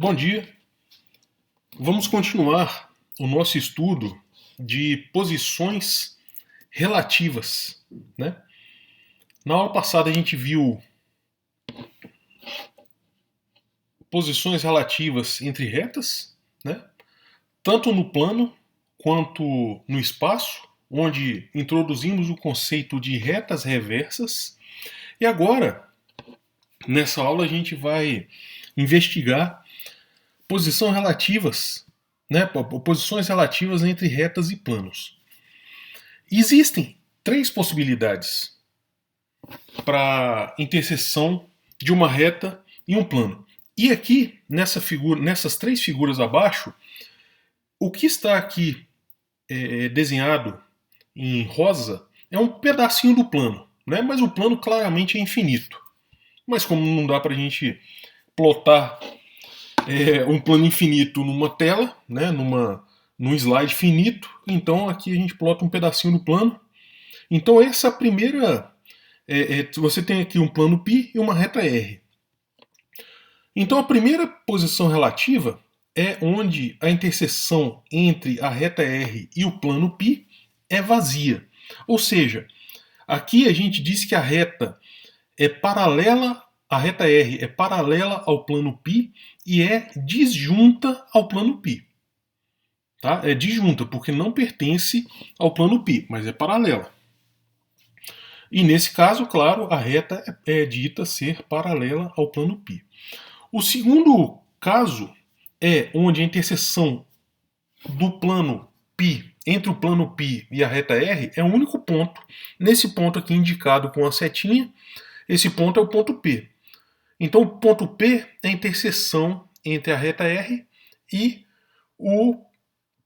Bom dia. Vamos continuar o nosso estudo de posições relativas, né? Na aula passada a gente viu posições relativas entre retas, né? Tanto no plano quanto no espaço, onde introduzimos o conceito de retas reversas. E agora, nessa aula, a gente vai investigar posições relativas, né? Posições relativas entre retas e planos. Existem três possibilidades para interseção de uma reta e um plano. E aqui, nessas três figuras abaixo, o que está aqui desenhado em rosa é um pedacinho do plano, né? Mas o plano claramente é infinito. Mas como não dá para a gente plotar um plano infinito numa tela, né? Num slide finito, então aqui a gente plota um pedacinho do plano. Então essa é a primeira. Você tem aqui um plano π e uma reta r. Então a primeira posição relativa é onde a interseção entre a reta r e o plano π é vazia. Ou seja, aqui a gente diz que a reta é paralela, a reta r é paralela ao plano π e é disjunta ao plano π. Tá? É disjunta porque não pertence ao plano π, mas é paralela. E nesse caso, claro, a reta é dita ser paralela ao plano π. O segundo caso é onde a interseção do plano π, entre o plano π e a reta r, é o único ponto. Nesse ponto aqui indicado com a setinha, esse ponto é o ponto P. Então o ponto P é a interseção entre a reta r e o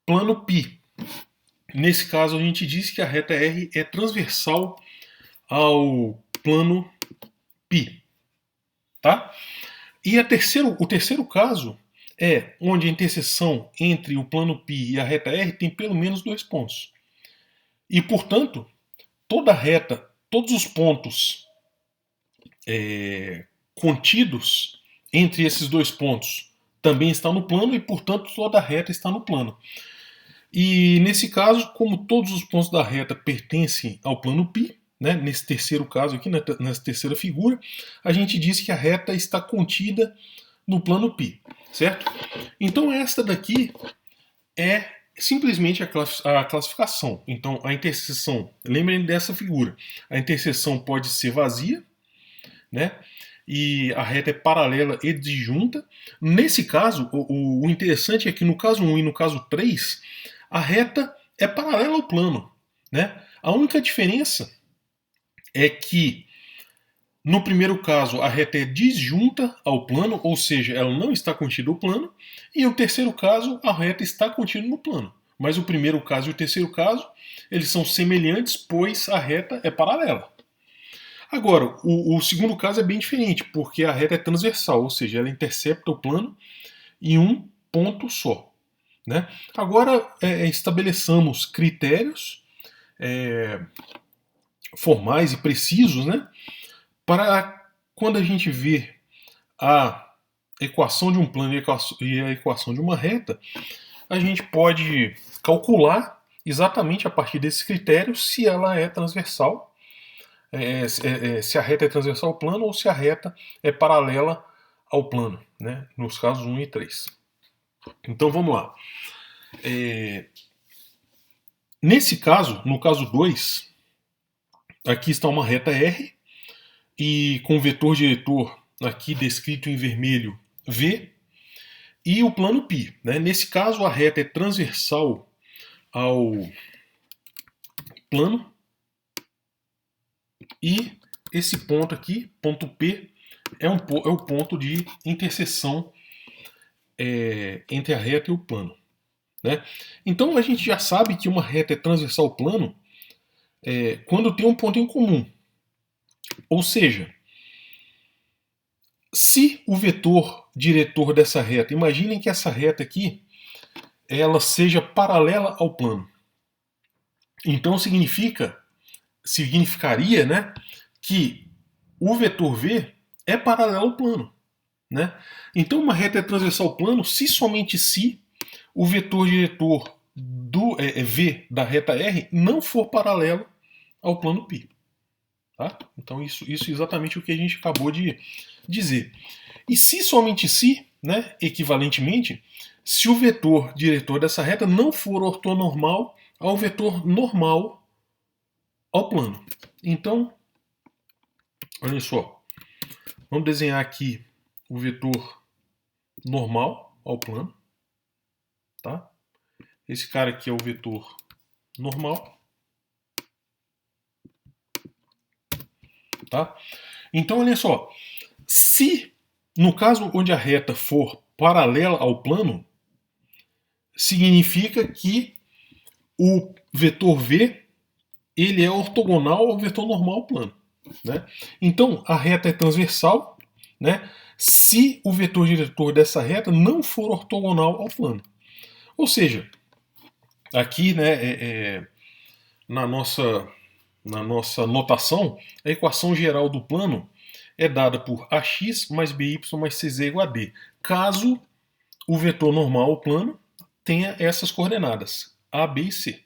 plano π. Nesse caso a gente diz que a reta r é transversal ao plano π. Tá? E o terceiro caso é onde a interseção entre o plano π e a reta r tem pelo menos dois pontos. E, portanto, todos os pontos contidos entre esses dois pontos também estão no plano e, portanto, toda a reta está no plano. E, nesse caso, como todos os pontos da reta pertencem ao plano π, né, nesse terceiro caso aqui, nessa terceira figura, a gente diz que a reta está contida no plano π, certo? Então esta daqui é simplesmente a classificação. Então a interseção, lembrem dessa figura, a interseção pode ser vazia, né? E a reta é paralela e disjunta. Nesse caso, o interessante é que no caso 1 e no caso 3, a reta é paralela ao plano, né? A única diferença é que no primeiro caso a reta é disjunta ao plano, ou seja, ela não está contida no plano, e no terceiro caso a reta está contida no plano. Mas o primeiro caso e o terceiro caso, eles são semelhantes, pois a reta é paralela. Agora, o segundo caso é bem diferente, porque a reta é transversal, ou seja, ela intercepta o plano em um ponto só. Né? Agora estabeleçamos critérios formais e precisos, né, para quando a gente vê a equação de um plano e a equação de uma reta, a gente pode calcular exatamente a partir desses critérios se ela é transversal, se a reta é transversal ao plano ou se a reta é paralela ao plano, né, nos casos 1 e 3. Então vamos lá. Nesse caso, no caso 2, aqui está uma reta R, e com o vetor diretor aqui descrito em vermelho V, e o plano π. Né? Nesse caso, a reta é transversal ao plano, e esse ponto aqui, ponto P, é o ponto de interseção entre a reta e o plano. Né? Então a gente já sabe que uma reta é transversal ao plano quando tem um ponto em comum. Ou seja, se o vetor diretor dessa reta, imaginem que essa reta aqui, ela seja paralela ao plano. Então significaria, né, que o vetor V é paralelo ao plano. né? Então uma reta é transversal ao plano se somente se o vetor diretor do V da reta R não for paralelo ao plano π. Tá? Então isso é exatamente o que a gente acabou de dizer. E se somente se, né, equivalentemente, se o vetor diretor dessa reta não for ortonormal ao vetor normal ao plano. Então, olha só, vamos desenhar aqui o vetor normal ao plano, tá? Esse cara aqui é o vetor normal, tá? Então, olha só, se no caso onde a reta for paralela ao plano, significa que o vetor V ele é ortogonal ao vetor normal ao plano, né? Então a reta é transversal, né, se o vetor diretor dessa reta não for ortogonal ao plano. Ou seja, aqui, né, na nossa notação, a equação geral do plano é dada por ax mais by mais cz igual a d, caso o vetor normal ao plano tenha essas coordenadas, a, b e c.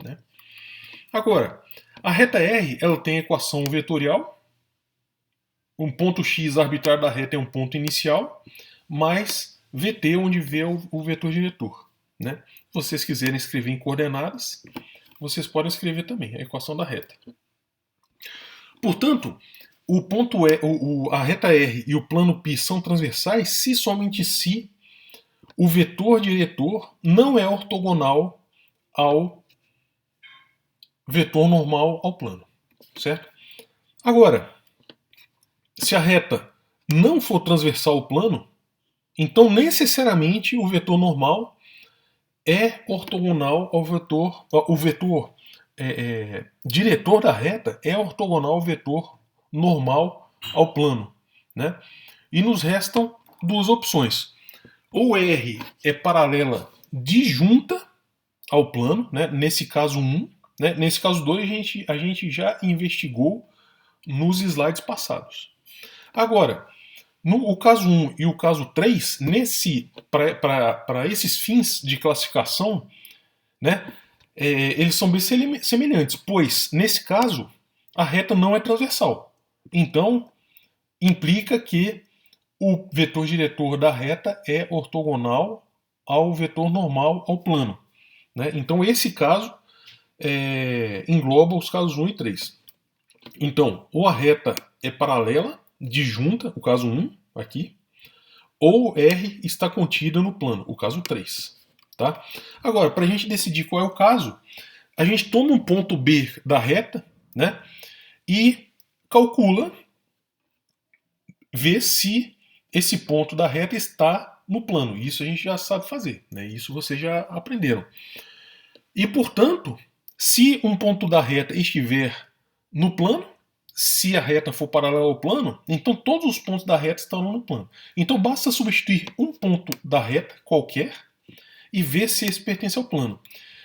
Né? Agora, a reta R ela tem a equação vetorial, um ponto x arbitrário da reta é um ponto inicial, mais VT, onde V é o vetor diretor. Né? Se vocês quiserem escrever em coordenadas, vocês podem escrever também a equação da reta. Portanto, o ponto a reta R e o plano π são transversais se somente se o vetor diretor não é ortogonal ao vetor normal ao plano, certo? Agora, se a reta não for transversal ao plano, então necessariamente o vetor normal é ortogonal ao vetor, o vetor diretor da reta é ortogonal ao vetor normal ao plano, né? E nos restam duas opções. Ou R é paralela disjunta ao plano, né? Nesse caso 1, né? Nesse caso 2 a gente já investigou nos slides passados. Agora, no caso 1 e o caso 3, para esses fins de classificação, né, eles são bem semelhantes, pois, nesse caso, a reta não é transversal. Então, implica que o vetor diretor da reta é ortogonal ao vetor normal ao plano. Né? Então, esse caso engloba os casos 1 e 3. Então, ou a reta é paralela, disjunta, o caso 1, aqui, ou R está contida no plano, o caso 3. Tá? Agora, para a gente decidir qual é o caso, a gente toma um ponto B da reta, né, e calcula, vê se esse ponto da reta está no plano. Isso a gente já sabe fazer, né? Isso vocês já aprenderam. E, portanto, se um ponto da reta estiver no plano, se a reta for paralela ao plano, então todos os pontos da reta estarão no plano. Então basta substituir um ponto da reta qualquer e ver se esse pertence ao plano.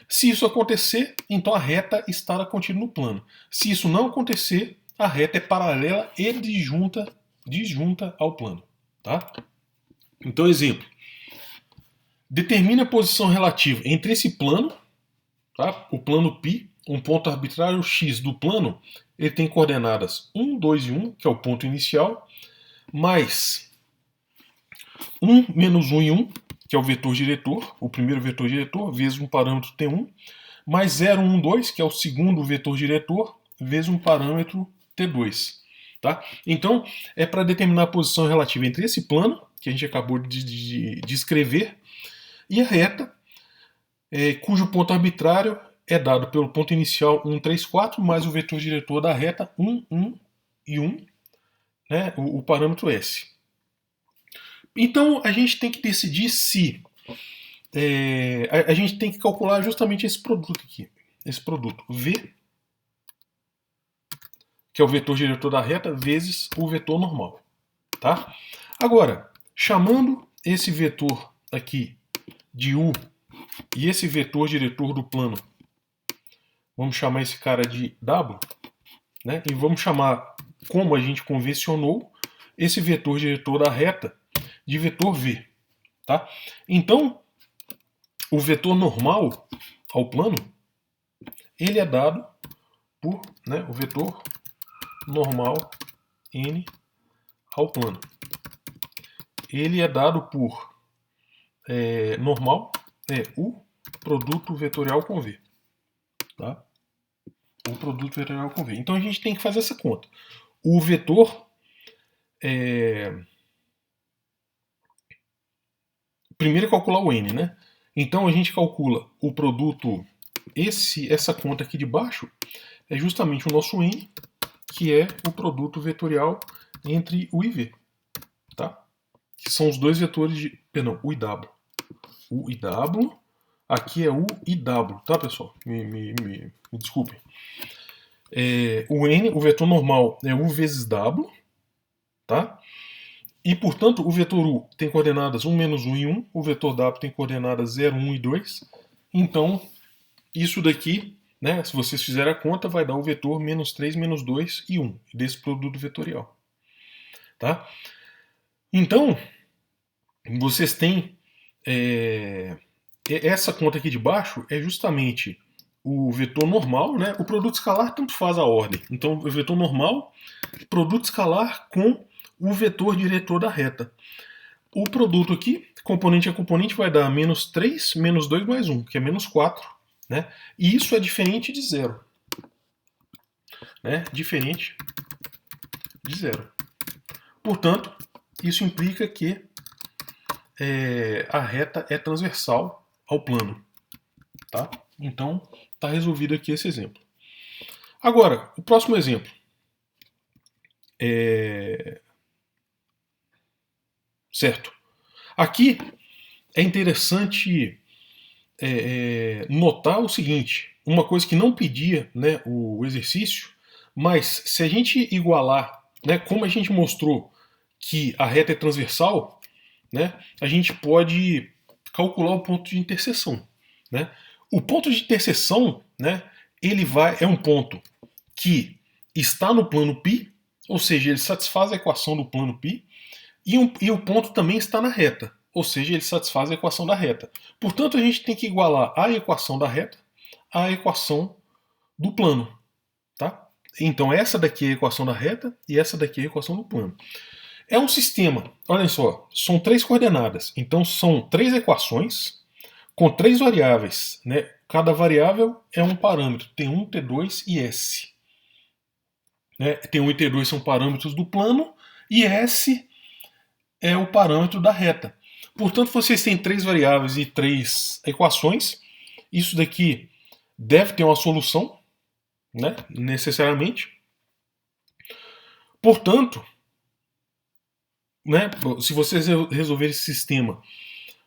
Se isso acontecer, então a reta estará contida no plano. Se isso não acontecer, a reta é paralela e disjunta ao plano. Tá? Então, exemplo. Determine a posição relativa entre esse plano, tá? O plano π, um ponto arbitrário x do plano, ele tem coordenadas 1, 2 e 1, que é o ponto inicial, mais 1, menos 1 e 1, que é o vetor diretor, o primeiro vetor diretor, vezes um parâmetro T1, mais 0, 1, 2, que é o segundo vetor diretor, vezes um parâmetro T2. Tá? Então, é para determinar a posição relativa entre esse plano, que a gente acabou de escrever, e a reta, cujo ponto arbitrário é dado pelo ponto inicial 1, 3, 4, mais o vetor diretor da reta 1, 1 e 1, né, o parâmetro S. Então, a gente tem que decidir se... a gente tem que calcular justamente esse produto aqui. Esse produto V, que é o vetor diretor da reta, vezes o vetor normal. Tá? Agora, chamando esse vetor aqui de U e esse vetor diretor do plano, vamos chamar esse cara de W, né? E vamos chamar, como a gente convencionou, esse vetor diretor da reta de vetor V. Tá? Então, o vetor normal ao plano, ele é dado por, né, o vetor normal n ao plano. Ele é dado por normal o produto vetorial com V. Tá? O produto vetorial com V. Então a gente tem que fazer essa conta. O vetor primeiro é calcular o n, né? Então a gente calcula o produto, essa conta aqui de baixo é justamente o nosso n, que é o produto vetorial entre o IV, tá? Que são os dois vetores de, perdão, o IW. O IW, aqui é o IW, tá, pessoal? Me desculpem. O n, o vetor normal, é u vezes w, tá? E, portanto, o vetor u tem coordenadas 1, menos 1 e 1. O vetor w tem coordenadas 0, 1 e 2. Então, isso daqui, né, se vocês fizerem a conta, vai dar o vetor menos 3, menos 2 e 1, desse produto vetorial. Tá? Então, vocês têm essa conta aqui de baixo é justamente o vetor normal, né? O produto escalar tanto faz a ordem. Então, o vetor normal, produto escalar com o vetor diretor da reta. O produto aqui, componente a componente, vai dar menos 3, menos 2 mais 1, que é menos 4. Né? E isso é diferente de zero. Né? Diferente de zero. Portanto, isso implica que a reta é transversal ao plano. Tá? Então, está resolvido aqui esse exemplo. Agora, o próximo exemplo. Certo. Aqui é interessante notar o seguinte, uma coisa que não pedia, né, o exercício, mas se a gente igualar, né, como a gente mostrou que a reta é transversal, né, a gente pode calcular o ponto de interseção. Né? O ponto de interseção, né, ele é um ponto que está no plano π, ou seja, ele satisfaz a equação do plano π, e o ponto também está na reta, ou seja, ele satisfaz a equação da reta. Portanto, a gente tem que igualar a equação da reta à equação do plano. Tá? Então, essa daqui é a equação da reta e essa daqui é a equação do plano. É um sistema, olhem só, são 3 coordenadas. Então, são 3 equações com 3 variáveis. Né? Cada variável é um parâmetro. T1, T2 e S. Né? T1 e T2 são parâmetros do plano e S é o parâmetro da reta. Portanto, vocês têm 3 variáveis e 3 equações. Isso daqui deve ter uma solução, né? Necessariamente. Portanto, né, se vocês resolverem esse sistema,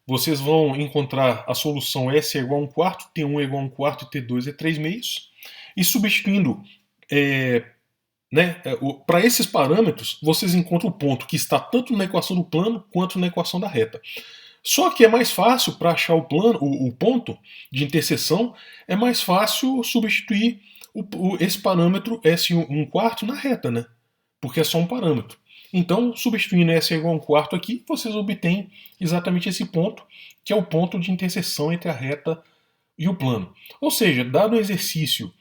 vocês vão encontrar a solução S é igual a 1 quarto, T1 é igual a 1 quarto e T2 é 3 meios. E substituindo para esses parâmetros, vocês encontram o ponto que está tanto na equação do plano quanto na equação da reta. Só que é mais fácil para achar o ponto de interseção, é mais fácil substituir esse parâmetro S1 quarto na reta, né? Porque é só um parâmetro. Então, substituindo S igual a 1 quarto aqui, vocês obtêm exatamente esse ponto, que é o ponto de interseção entre a reta e o plano. Ou seja, dado um exercício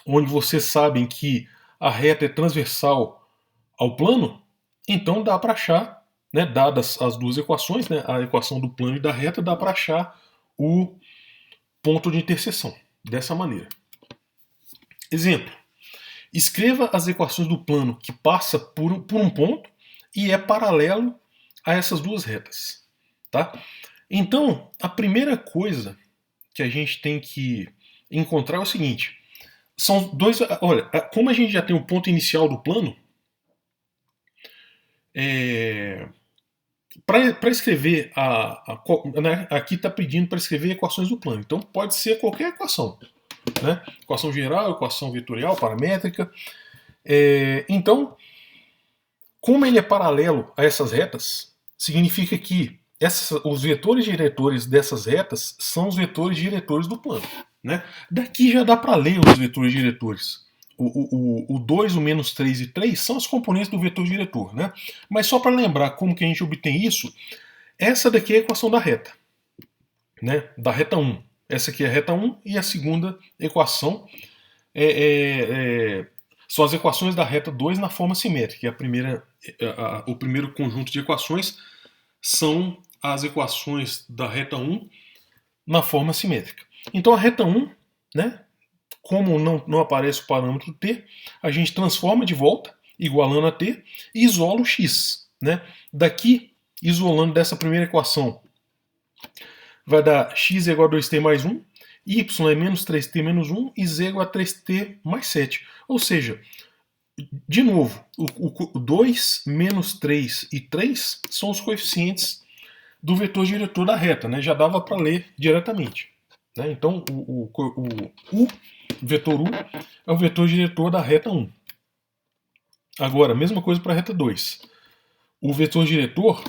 onde vocês sabem que a reta é transversal ao plano, então dá para achar, né, dadas as duas equações, né, a equação do plano e da reta, dá para achar o ponto de interseção, dessa maneira. Exemplo. Escreva as equações do plano que passa por um ponto e é paralelo a essas duas retas. Tá? Então, a primeira coisa que a gente tem que encontrar é o seguinte. São dois. Olha, como a gente já tem o ponto inicial do plano, para escrever né, aqui está pedindo para escrever equações do plano. Então pode ser qualquer equação. Né? Equação geral, equação vetorial, paramétrica. Então, como ele é paralelo a essas retas, significa que os vetores diretores dessas retas são os vetores diretores do plano. Né? Daqui já dá para ler os vetores diretores. o 2, o menos 3 e 3 são as componentes do vetor diretor, né? Mas só para lembrar como que a gente obtém isso, essa daqui é a equação da reta, né? Da reta 1. Essa aqui é a reta 1 e a segunda equação são as equações da reta 2 na forma simétrica. O primeiro conjunto de equações são as equações da reta 1 na forma simétrica. Então a reta 1, né? Como não aparece o parâmetro t, a gente transforma de volta, igualando a t, e isola o x. Né? Daqui, isolando dessa primeira equação, vai dar x é igual a 2t mais 1, y é menos 3t menos 1 e z é igual a 3t mais 7. Ou seja, de novo, o 2, menos 3 e 3 são os coeficientes do vetor diretor da reta. Né? Já dava para ler diretamente. Né? Então, o vetor U é o vetor diretor da reta 1. Agora, mesma coisa para a reta 2. O vetor diretor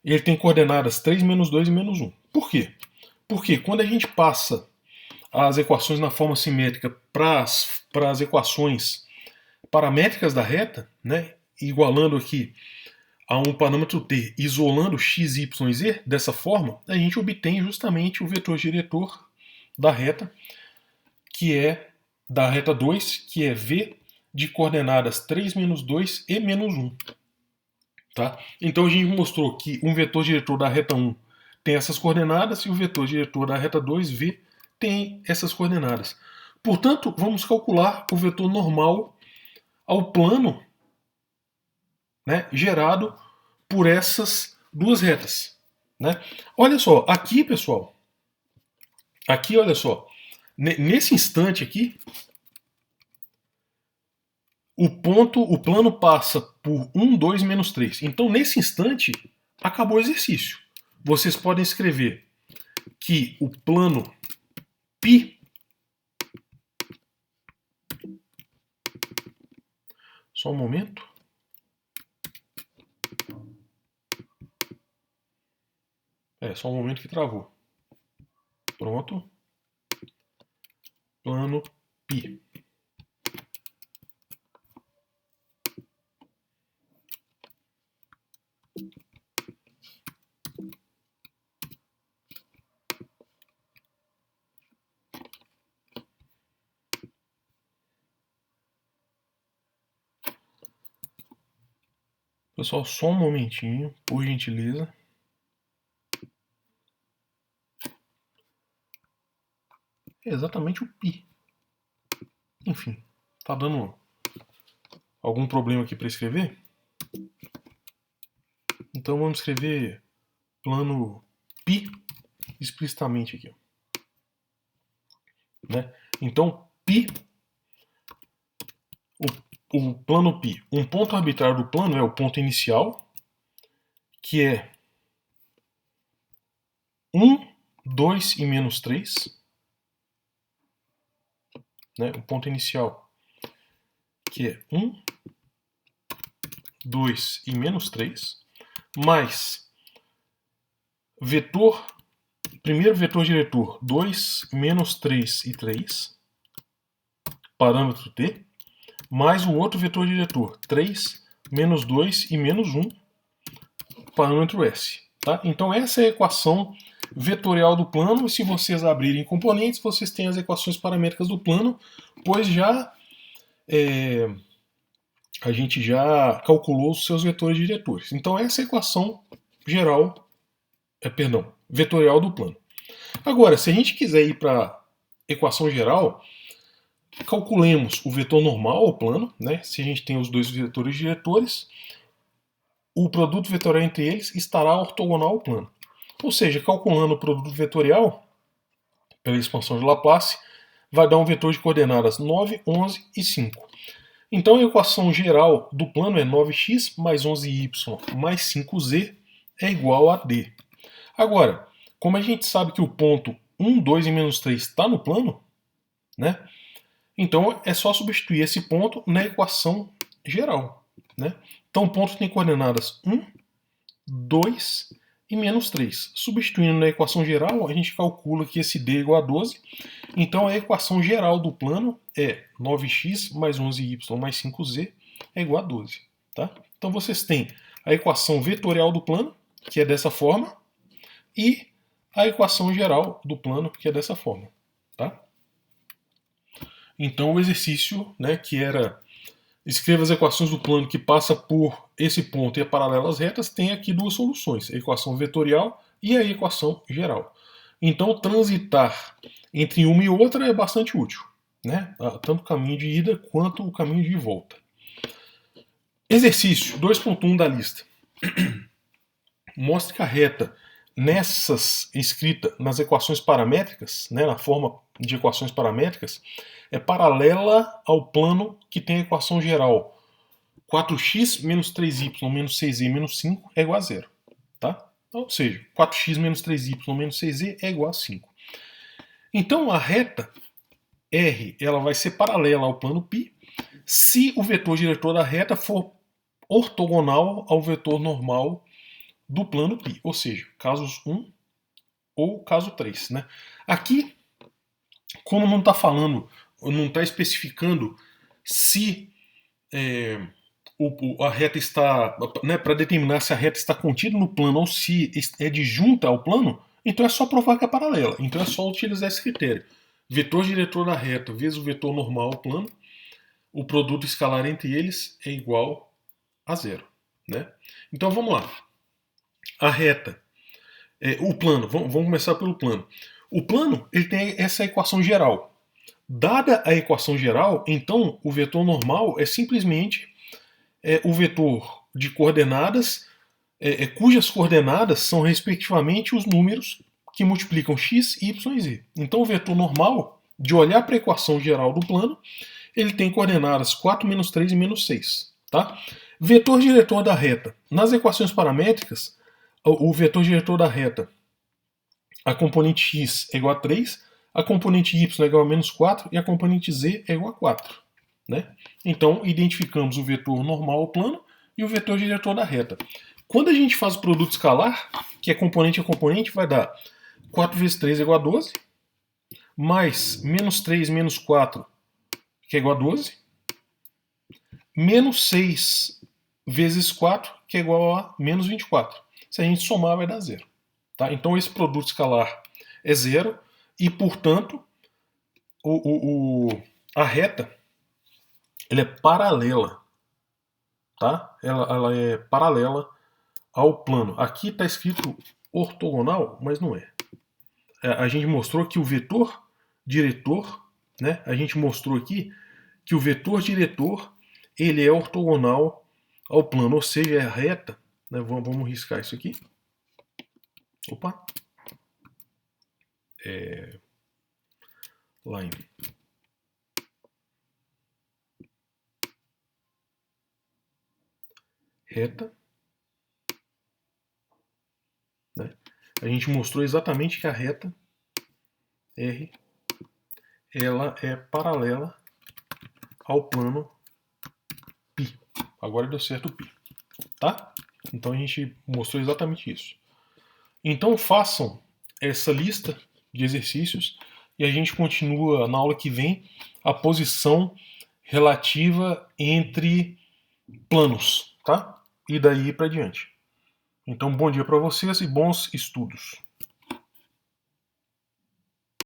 ele tem coordenadas 3, menos 2 e menos 1. Por quê? Porque quando a gente passa as equações na forma simétrica para as equações paramétricas da reta, né, igualando aqui a um parâmetro t, isolando x, y e z, dessa forma, a gente obtém justamente o vetor diretor da reta, que é da reta 2, que é v de coordenadas 3, menos 2 e menos 1. Tá? Então a gente mostrou que um vetor diretor da reta 1 tem essas coordenadas e o vetor diretor da reta 2, v, tem essas coordenadas. Portanto, vamos calcular o vetor normal ao plano, né, gerado por essas duas retas. Né? Olha só, aqui, pessoal, aqui, olha só, nesse instante aqui, o plano passa por 1, 2, menos 3. Então, nesse instante, acabou o exercício. Vocês podem escrever que o plano π, só um momento. Só um momento que travou. Pronto. Plano π. Pessoal, só um momentinho, por gentileza. É exatamente o π. Enfim, tá dando algum problema aqui para escrever? Então vamos escrever plano π explicitamente aqui. Né? Então, π, o plano π, um ponto arbitrário do plano é o ponto inicial, que é 1, 2 e menos 3. Né? O ponto inicial, que é 1, 2 e menos 3, mais primeiro vetor diretor 2, menos 3 e 3, parâmetro t, mais o outro vetor diretor 3, menos 2 e menos 1, parâmetro s. Tá? Então essa é a equação vetorial do plano, e se vocês abrirem componentes, vocês têm as equações paramétricas do plano, pois a gente já calculou os seus vetores diretores. Então essa é a equação vetorial do plano. Agora, se a gente quiser ir para a equação geral, calculemos o vetor normal ao plano, né? Se a gente tem os dois vetores diretores, o produto vetorial entre eles estará ortogonal ao plano. Ou seja, calculando o produto vetorial pela expansão de Laplace, vai dar um vetor de coordenadas 9, 11 e 5. Então a equação geral do plano é 9x mais 11y mais 5z é igual a d. Agora, como a gente sabe que o ponto 1, 2 e menos 3 está no plano, né? Então é só substituir esse ponto na equação geral. Né? Então o ponto tem coordenadas 1, 2, e menos 3. Substituindo na equação geral, a gente calcula que esse D é igual a 12. Então a equação geral do plano é 9x mais 11y mais 5z é igual a 12. Tá? Então vocês têm a equação vetorial do plano, que é dessa forma, e a equação geral do plano, que é dessa forma. Tá? Então o exercício, né, que era escreva as equações do plano que passa por esse ponto e é paralelo às retas, tem aqui duas soluções, a equação vetorial e a equação geral. Então transitar entre uma e outra é bastante útil, né? Tanto o caminho de ida quanto o caminho de volta. Exercício 2.1 da lista. Mostre que a reta nessas escrita nas equações paramétricas, né, na forma de equações paramétricas, é paralela ao plano que tem a equação geral 4x menos 3y menos 6z menos 5 é igual a 0. Tá? Ou seja, 4x menos 3y menos 6z é igual a 5. Então a reta R ela vai ser paralela ao plano π se o vetor diretor da reta for ortogonal ao vetor normal do plano π, ou seja, casos 1 ou caso 3. Né? Aqui, como não está falando, não está especificando se a reta está, né, para determinar se a reta está contida no plano ou se é adjunta ao plano, então é só provar que é paralela. Então é só utilizar esse critério. Vetor diretor da reta vezes o vetor normal ao plano, o produto escalar entre eles é igual a 0. Né? Então vamos lá. A reta, o plano, vamos começar pelo plano. O plano ele tem essa equação geral. Dada a equação geral, então o vetor normal é simplesmente o vetor de coordenadas cujas coordenadas são respectivamente os números que multiplicam x, y e z. Então o vetor normal, de olhar para a equação geral do plano, ele tem coordenadas 4, menos 3 e menos 6. Tá? Vetor diretor da reta. Nas equações paramétricas, o vetor diretor da reta, a componente x é igual a 3, a componente y é igual a menos 4 e a componente z é igual a 4. Né? Então, identificamos o vetor normal ao plano e o vetor diretor da reta. Quando a gente faz o produto escalar, que é componente a componente, vai dar 4 vezes 3 é igual a 12, mais menos 3 menos 4, que é igual a 12, menos 6 vezes 4, que é igual a menos 24. Se a gente somar, vai dar 0. Tá? Então, esse produto escalar é 0 e, portanto, a reta ela é paralela. Tá? Ela é paralela ao plano. Aqui está escrito ortogonal, mas não é. A gente mostrou que o vetor diretor, né? A gente mostrou aqui que o vetor diretor ele é ortogonal ao plano, ou seja, é reta. Né? Vamos riscar isso aqui. Opa! Line. Reta. Né? A gente mostrou exatamente que a reta R ela é paralela ao plano π. Agora deu certo o π. Tá? Então a gente mostrou exatamente isso. Então façam essa lista de exercícios e a gente continua na aula que vem a posição relativa entre planos, tá? E daí para diante. Então bom dia para vocês e bons estudos.